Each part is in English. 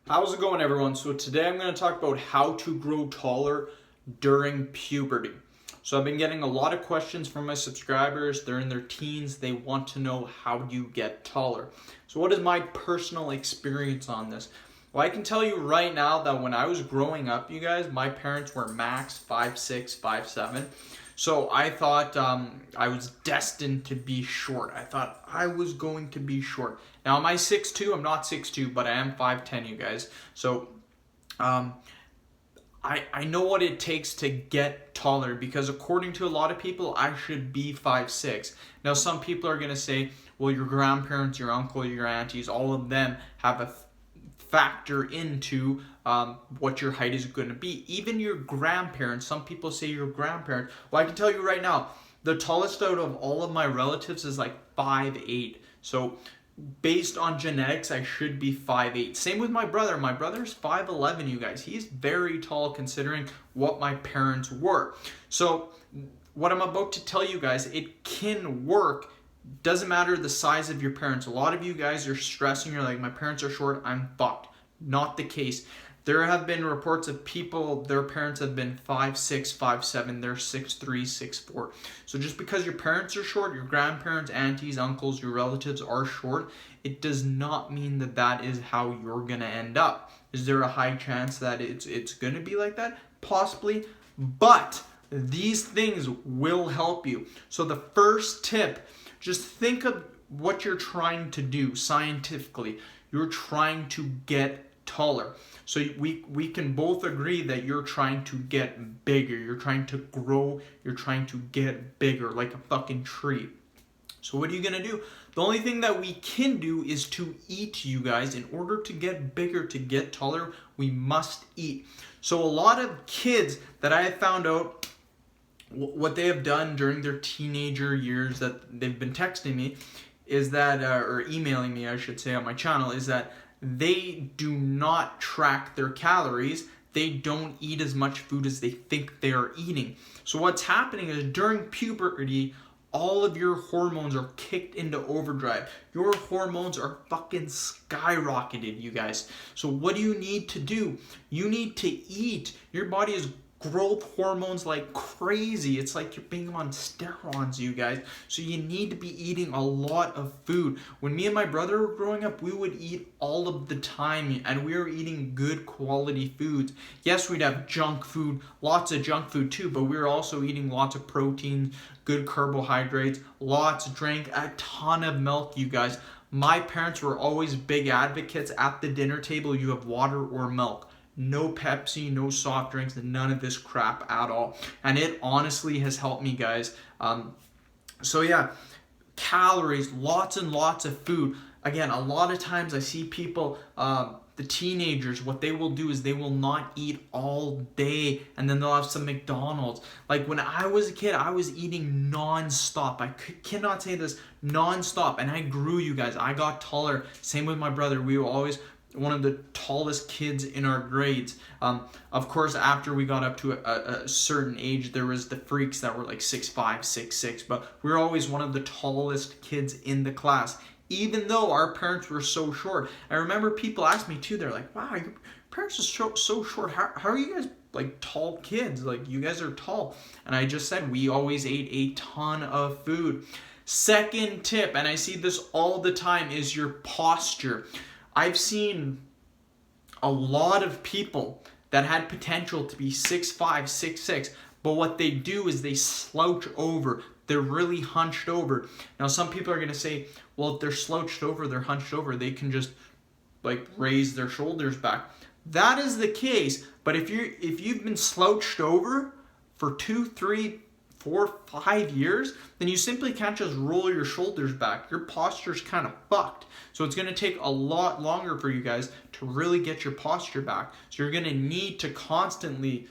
How's it going, everyone? So today I'm going to talk about how to grow taller during puberty. So I've been getting a lot of questions from my subscribers. They're in their teens. They want to know, how do you get taller? So what is my personal experience on this? Well, I can tell you right now that when I was growing up, you guys, my parents were max 5'6", 5'7". So I thought I was destined to be short. I thought I was going to be short. Now, am I 6'2"? I'm not 6'2", but I am 5'10", you guys. So I know what it takes to get taller, because according to a lot of people, I should be 5'6". Now, some people are going to say, well, your grandparents, your uncle, your aunties, all of them have a factor into what your height is going to be. Even your grandparents, some people say your grandparents. Well, I can tell you right now, the tallest out of all of my relatives is like 5'8". So based on genetics, I should be 5'8". Same with my brother. My brother's 5'11", you guys. He's very tall considering what my parents were. So what I'm about to tell you guys, it can work. Doesn't matter the size of your parents. A lot of you guys are stressing. You're like, my parents are short, I'm fucked. Not the case. There have been reports of people, their parents have been 5'6", 5'7", they're 6'3", 6'4". So just because your parents are short, your grandparents, aunties, uncles, your relatives are short, it does not mean that that is how you're going to end up. Is there a high chance that it's going to be like that? Possibly, but these things will help you. So the first tip, just think of what you're trying to do scientifically. You're trying to get taller. So we can both agree that you're trying to get bigger. You're trying to grow. You're trying to get bigger like a fucking tree. So what are you going to do? The only thing that we can do is to eat, you guys. In order to get bigger, to get taller, we must eat. So a lot of kids that I have found out, what they have done during their teenager years that they've been texting me is that, or emailing me, I should say, on my channel, is that they do not track their calories. They don't eat as much food as they think they are eating. So what's happening is during puberty, all of your hormones are kicked into overdrive. Your hormones are fucking skyrocketed, you guys. So what do you need to do? You need to eat. Your body is growth hormones like crazy. It's like you're being on steroids, you guys. So you need to be eating a lot of food. When me and my brother were growing up, we would eat all of the time, and we were eating good quality foods. Yes, we'd have junk food, lots of junk food too, but we were also eating lots of protein, good carbohydrates, drank a ton of milk, you guys. My parents were always big advocates at the dinner table. You have water or milk. No Pepsi, no soft drinks, none of this crap at all. And it honestly has helped me, guys. So yeah, calories, lots and lots of food. Again, a lot of times I see people, the teenagers, what they will do is they will not eat all day, and then they'll have some McDonald's. Like when I was a kid, I was eating non-stop. I cannot say this, non-stop. And I grew, you guys. I got taller. Same with my brother. We were always one of the tallest kids in our grades. Of course, after we got up to a certain age, there was the freaks that were like 6'5", 6'6", but we were always one of the tallest kids in the class, even though our parents were so short. I remember people asked me too, they're like, wow, your parents are so short. How are you guys like tall kids? Like, you guys are tall. And I just said, we always ate a ton of food. Second tip, and I see this all the time, is your posture. I've seen a lot of people that had potential to be 6'5", 6'6", but what they do is they slouch over. They're really hunched over. Now, some people are going to say, well, if they're slouched over, they're hunched over, they can just like raise their shoulders back. That is the case, but if you've been slouched over for 2, 3, 4, 5 years, then you simply can't just roll your shoulders back. Your posture's kind of fucked. So it's going to take a lot longer for you guys to really get your posture back. So you're going to need to constantly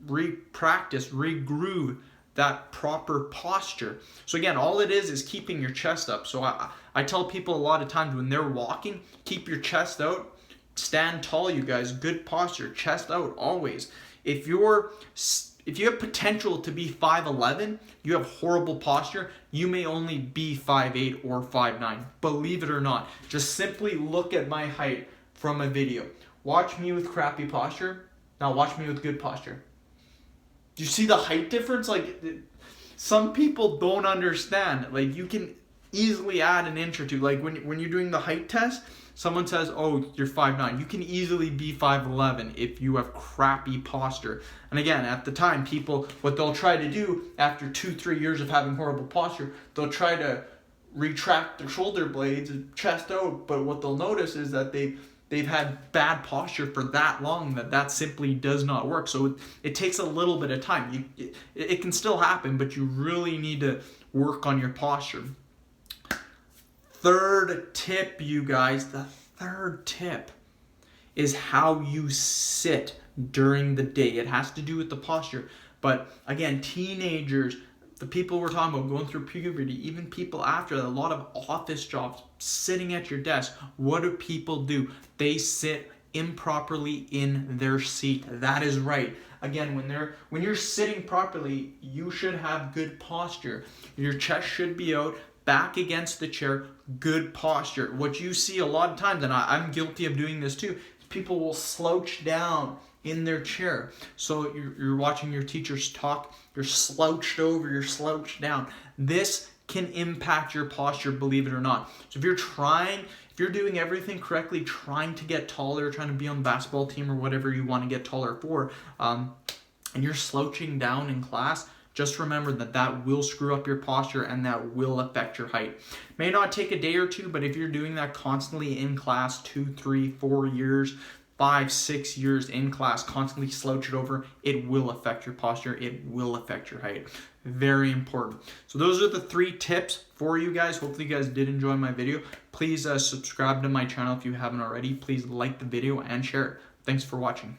re-practice, re-groove that proper posture. So again, all it is keeping your chest up. So I tell people a lot of times when they're walking, keep your chest out, stand tall, you guys, good posture, chest out always. If you have potential to be 5'11", you have horrible posture, you may only be 5'8" or 5'9". Believe it or not. Just simply look at my height. from a video. Watch me with crappy posture. Now watch me with good posture. Do you see the height difference? Like, some people don't understand. Like, you can easily add an inch or two. Like, when you're doing the height test, someone says, oh, you're 5'9". You can easily be 5'11" if you have crappy posture. And again, at the time, people, what they'll try to do after 2-3 years of having horrible posture, they'll try to retract their shoulder blades and chest out. But what they'll notice is that they've had bad posture for that long that simply does not work. So it takes a little bit of time. It can still happen, but you really need to work on your posture. Third tip, you guys, the third tip is how you sit during the day. It has to do with the posture. But again, teenagers, the people we're talking about going through puberty, even people after that, a lot of office jobs, sitting at your desk, what do people do? They sit improperly in their seat. That is right. Again, when you're sitting properly, you should have good posture. Your chest should be out, back against the chair, good posture. What you see a lot of times, and I'm guilty of doing this too, is people will slouch down in their chair. So you're watching your teachers talk, you're slouched over, you're slouched down. This can impact your posture, believe it or not. So if you're doing everything correctly, trying to get taller, trying to be on the basketball team or whatever you want to get taller for, and you're slouching down in class, just remember that will screw up your posture and that will affect your height. May not take a day or two, but if you're doing that constantly in class, 2, 3, 4 years, 5, 6 years in class, constantly slouch it over, it will affect your posture. It will affect your height. Very important. So those are the 3 tips for you guys. Hopefully you guys did enjoy my video. Please subscribe to my channel if you haven't already. Please like the video and share it. Thanks for watching.